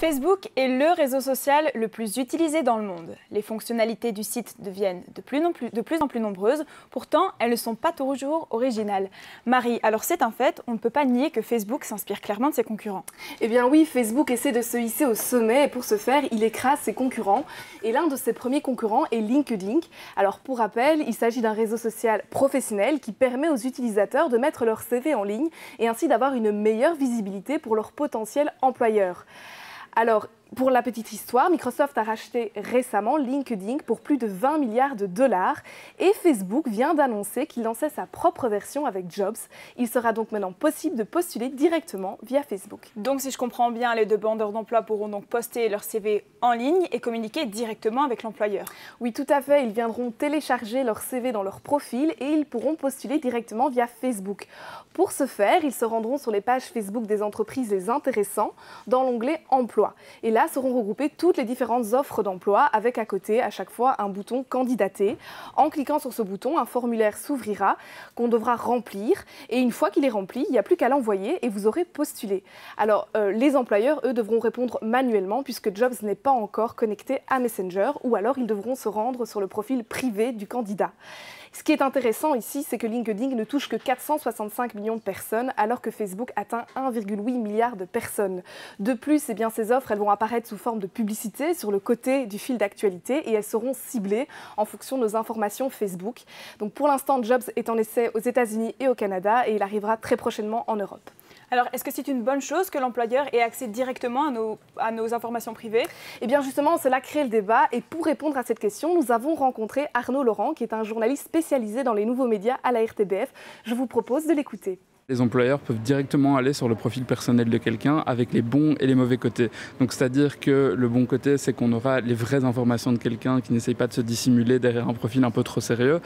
Facebook est le réseau social le plus utilisé dans le monde. Les fonctionnalités du site deviennent de plus en plus nombreuses, pourtant elles ne sont pas toujours originales. Marie, alors c'est un fait, on ne peut pas nier que Facebook s'inspire clairement de ses concurrents. Eh bien oui, Facebook essaie de se hisser au sommet et pour ce faire, il écrase ses concurrents. Et l'un de ses premiers concurrents est LinkedIn. Alors pour rappel, il s'agit d'un réseau social professionnel qui permet aux utilisateurs de mettre leur CV en ligne et ainsi d'avoir une meilleure visibilité pour leur potentiel employeur. Alors, pour la petite histoire, Microsoft a racheté récemment LinkedIn pour plus de 20 milliards de dollars et Facebook vient d'annoncer qu'il lançait sa propre version avec Jobs. Il sera donc maintenant possible de postuler directement via Facebook. Donc si je comprends bien, les demandeurs d'emploi pourront donc poster leur CV en ligne et communiquer directement avec l'employeur. Oui, tout à fait. Ils viendront télécharger leur CV dans leur profil et ils pourront postuler directement via Facebook. Pour ce faire, ils se rendront sur les pages Facebook des entreprises les intéressant dans l'onglet Emploi. Et là, seront regroupées toutes les différentes offres d'emploi avec à côté à chaque fois un bouton candidater. En cliquant sur ce bouton, un formulaire s'ouvrira qu'on devra remplir et une fois qu'il est rempli, il n'y a plus qu'à l'envoyer et vous aurez postulé. Alors les employeurs, eux, devront répondre manuellement puisque Jobs n'est pas encore connecté à Messenger ou alors ils devront se rendre sur le profil privé du candidat. Ce qui est intéressant ici, c'est que LinkedIn ne touche que 465 millions de personnes, alors que Facebook atteint 1,8 milliard de personnes. De plus, eh bien, ces offres elles vont apparaître sous forme de publicité sur le côté du fil d'actualité et elles seront ciblées en fonction de nos informations Facebook. Donc pour l'instant, Jobs est en essai aux États-Unis et au Canada et il arrivera très prochainement en Europe. Alors, est-ce que c'est une bonne chose que l'employeur ait accès directement à nos informations privées? Eh bien justement, cela crée le débat et pour répondre à cette question, nous avons rencontré Arnaud Laurent qui est un journaliste spécialisé dans les nouveaux médias à la RTBF. Je vous propose de l'écouter. Les employeurs peuvent directement aller sur le profil personnel de quelqu'un avec les bons et les mauvais côtés. Donc c'est-à-dire que le bon côté, c'est qu'on aura les vraies informations de quelqu'un qui n'essaye pas de se dissimuler derrière un profil un peu trop sérieux.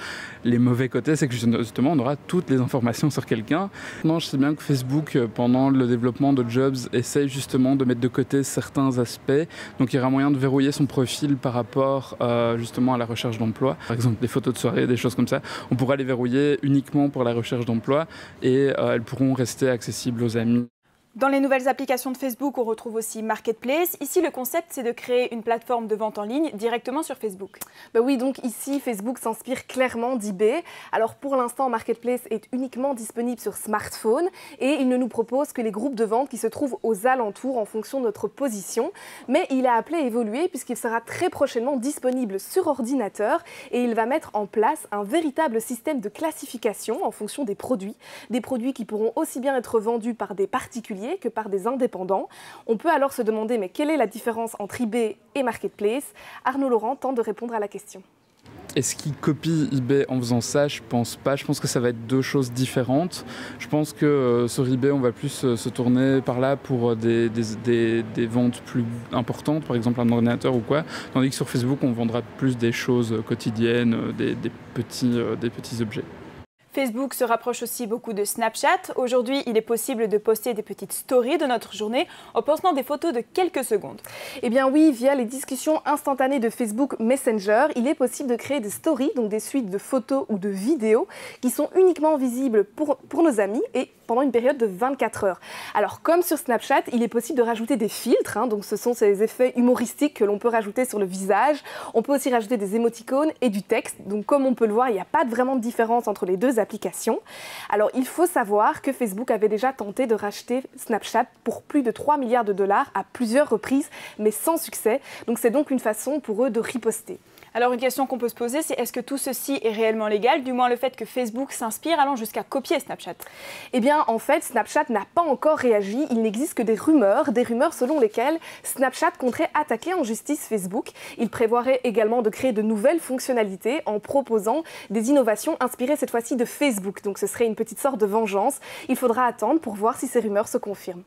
Les mauvais côtés, c'est que justement, on aura toutes les informations sur quelqu'un. Non, je sais bien que Facebook, pendant le développement de Jobs, essaye justement de mettre de côté certains aspects. Donc il y aura moyen de verrouiller son profil par rapport justement à la recherche d'emploi. Par exemple, des photos de soirée, des choses comme ça. On pourra les verrouiller uniquement pour la recherche d'emploi et elles pourront rester accessibles aux amis. Dans les nouvelles applications de Facebook, on retrouve aussi Marketplace. Ici, le concept, c'est de créer une plateforme de vente en ligne directement sur Facebook. Ben oui, donc ici, Facebook s'inspire clairement d'eBay. Alors pour l'instant, Marketplace est uniquement disponible sur smartphone et il ne nous propose que les groupes de vente qui se trouvent aux alentours en fonction de notre position. Mais il a appelé à évoluer puisqu'il sera très prochainement disponible sur ordinateur et il va mettre en place un véritable système de classification en fonction des produits qui pourront aussi bien être vendus par des particuliers que par des indépendants. On peut alors se demander mais quelle est la différence entre eBay et Marketplace? Arnaud Laurent tente de répondre à la question. Est-ce qu'il copie eBay en faisant ça? Je pense pas. Je pense que ça va être deux choses différentes. Je pense que sur eBay, on va plus se tourner par là pour des ventes plus importantes, par exemple un ordinateur ou quoi. Tandis que sur Facebook, on vendra plus des choses quotidiennes, des petits objets. Facebook se rapproche aussi beaucoup de Snapchat. Aujourd'hui, il est possible de poster des petites stories de notre journée en postant des photos de quelques secondes. Eh bien oui, via les discussions instantanées de Facebook Messenger, il est possible de créer des stories, donc des suites de photos ou de vidéos qui sont uniquement visibles pour nos amis et pendant une période de 24 heures. Alors comme sur Snapchat, il est possible de rajouter des filtres, donc ce sont ces effets humoristiques que l'on peut rajouter sur le visage. On peut aussi rajouter des émoticônes et du texte. Donc comme on peut le voir, il n'y a pas vraiment de différence entre les deux applications. Alors il faut savoir que Facebook avait déjà tenté de racheter Snapchat pour plus de 3 milliards de dollars à plusieurs reprises, mais sans succès. Donc c'est donc une façon pour eux de riposter. Alors une question qu'on peut se poser, c'est est-ce que tout ceci est réellement légal? Du moins le fait que Facebook s'inspire allant jusqu'à copier Snapchat. Eh bien en fait, Snapchat n'a pas encore réagi. Il n'existe que des rumeurs selon lesquelles Snapchat compterait attaquer en justice Facebook. Il prévoirait également de créer de nouvelles fonctionnalités en proposant des innovations inspirées cette fois-ci de Facebook. Donc ce serait une petite sorte de vengeance. Il faudra attendre pour voir si ces rumeurs se confirment.